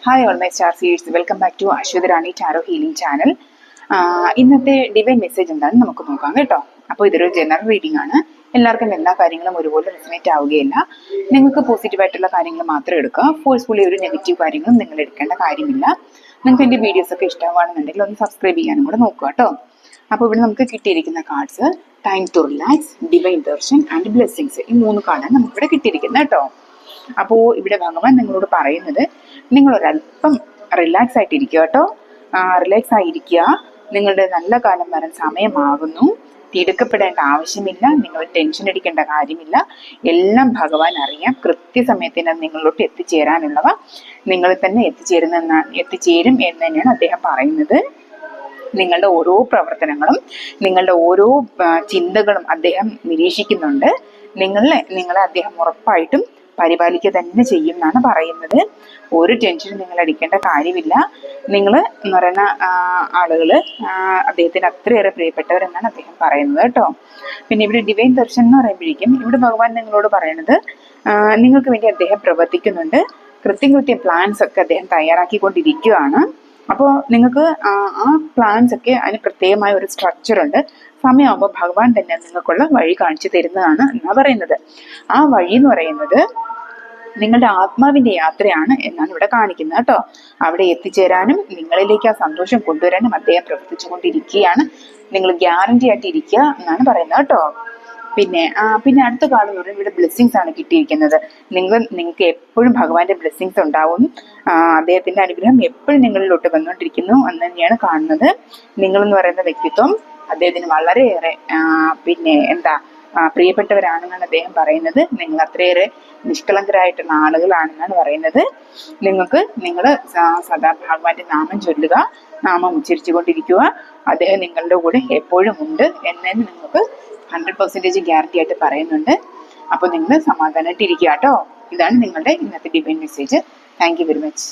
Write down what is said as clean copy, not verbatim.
Hi all my star seeds, welcome back to Aswathi Rani tarot healing channel. ഇന്നത്തെ divine message എന്താണെന്ന് നമുക്ക് നോക്കാം കേട്ടോ. അപ്പോൾ ഇതൊരു ജനറൽ റീഡിംഗ് ആണ്. എല്ലാവർക്കും എല്ലാ കാര്യങ്ങളും ഒരുപോലെ റെസനേറ്റ് ആവുകയില്ല. നിങ്ങൾക്ക് പോസിറ്റീവായിട്ടുള്ള കാര്യങ്ങൾ മാത്രം എടുക്കുക. ഫോഴ്സ്ഫുള്ളി ഒരു നെഗറ്റീവ് കാര്യങ്ങളും നിങ്ങൾ എടുക്കേണ്ട കാര്യമില്ല. നിങ്ങൾക്ക് എൻ്റെ വീഡിയോസ് ഒക്കെ ഇഷ്ടമാണെന്നുണ്ടെങ്കിൽ ഒന്ന് സബ്സ്ക്രൈബ് ചെയ്യാനും കൂടെ നോക്കുക കേട്ടോ. അപ്പോൾ ഇവിടെ നമുക്ക് കിട്ടിയിരിക്കുന്ന cards time to relax, divine darshan and blessings. ഈ 3 കാർഡാണ് നമുക്കിവിടെ കിട്ടിയിരിക്കുന്നത് കേട്ടോ. അപ്പോൾ ഇവിടെ ഭഗവാൻ നിങ്ങളോട് പറയുന്നത് നിങ്ങളൊരല്പം റിലാക്സ് ആയിട്ടിരിക്കുക കേട്ടോ. റിലാക്സ് ആയിരിക്കുക. നിങ്ങളുടെ നല്ല കാലം വരാൻ സമയമാകുന്നു. തിടുക്കപ്പെടേണ്ട ആവശ്യമില്ല. നിങ്ങൾ ടെൻഷൻ അടിക്കേണ്ട കാര്യമില്ല. എല്ലാം ഭഗവാൻ അറിയാം. കൃത്യസമയത്തിന് നിങ്ങളിലോട്ട് എത്തിച്ചേരാനുള്ളവ നിങ്ങൾ തന്നെ എത്തിച്ചേരും എന്ന് തന്നെയാണ് അദ്ദേഹം പറയുന്നത്. നിങ്ങളുടെ ഓരോ പ്രവർത്തനങ്ങളും നിങ്ങളുടെ ഓരോ ചിന്തകളും അദ്ദേഹം നിരീക്ഷിക്കുന്നുണ്ട്. നിങ്ങളെ അദ്ദേഹം ഉറപ്പായിട്ടും പരിപാലിക്കുക തന്നെ ചെയ്യും എന്നാണ് പറയുന്നത്. ഒരു ടെൻഷനും നിങ്ങൾ അടിക്കേണ്ട കാര്യമില്ല. നിങ്ങൾ എന്ന് പറയുന്ന ആളുകള് അദ്ദേഹത്തിന് അത്രയേറെ പ്രിയപ്പെട്ടവരെന്നാണ് അദ്ദേഹം പറയുന്നത് കേട്ടോ. പിന്നെ ഇവിടെ ഡിവൈൻ ദർശൻ എന്ന് പറയുമ്പോഴേക്കും ഇവിടെ ഭഗവാൻ നിങ്ങളോട് പറയുന്നത് നിങ്ങൾക്ക് വേണ്ടി അദ്ദേഹം പ്രവർത്തിക്കുന്നുണ്ട്. കൃത്യം പ്ലാൻസ് ഒക്കെ അദ്ദേഹം തയ്യാറാക്കിക്കൊണ്ടിരിക്കുകയാണ്. അപ്പോൾ നിങ്ങൾക്ക് ആ പ്ലാൻസ് ഒക്കെ അതിന് പ്രത്യേകമായ ഒരു സ്ട്രക്ചർ ഉണ്ട്. സമയമാകുമ്പോൾ ഭഗവാൻ തന്നെ നിങ്ങൾക്കുള്ള വഴി കാണിച്ചു തരുന്നതാണ് എന്നാണ് പറയുന്നത്. ആ വഴി എന്ന് പറയുന്നത് നിങ്ങളുടെ ആത്മാവിന്റെ യാത്രയാണ് എന്നാണ് ഇവിടെ കാണിക്കുന്നത് കേട്ടോ. അവിടെ എത്തിച്ചേരാനും നിങ്ങളിലേക്ക് ആ സന്തോഷം കൊണ്ടുവരാനും അദ്ദേഹം പ്രവർത്തിച്ചു കൊണ്ടിരിക്കുകയാണ്. നിങ്ങൾ ഗ്യാരണ്ടി ആയിട്ട് ഇരിക്കുക എന്നാണ് പറയുന്നത് കേട്ടോ. പിന്നെ അടുത്ത കാർഡ് എന്ന് പറയുന്നത് ഇവിടെ ബ്ലെസ്സിങ്സ് ആണ് കിട്ടിയിരിക്കുന്നത്. നിങ്ങൾക്ക് എപ്പോഴും ഭഗവാന്റെ ബ്ലെസ്സിങ്സ് ഉണ്ടാവും. അദ്ദേഹത്തിന്റെ അനുഗ്രഹം എപ്പോഴും നിങ്ങളിലോട്ട് വന്നുകൊണ്ടിരിക്കുന്നു എന്ന് തന്നെയാണ് കാണുന്നത്. നിങ്ങളെന്ന് പറയുന്ന വ്യക്തിത്വം അദ്ദേഹത്തിന് വളരെയേറെ പ്രിയപ്പെട്ടവരാണെന്നാണ് അദ്ദേഹം പറയുന്നത്. നിങ്ങൾ അത്രയേറെ നിഷ്കളങ്കരായിട്ടുള്ള ആളുകളാണെന്നാണ് പറയുന്നത്. നിങ്ങൾ സദാ ഭഗവാന്റെ നാമം ചൊല്ലുക, നാമം ഉച്ചരിച്ചുകൊണ്ടിരിക്കുക. അദ്ദേഹം നിങ്ങളുടെ കൂടെ എപ്പോഴും ഉണ്ട് എന്നതിന് നിങ്ങൾക്ക് 100% ഗ്യാരണ്ടി ആയിട്ട് പറയുന്നുണ്ട്. അപ്പോൾ നിങ്ങൾ സമാധാനമായിട്ട് ഇരിക്കുക കേട്ടോ. ഇതാണ് നിങ്ങളുടെ ഇന്നത്തെ divine message. Thank you very much.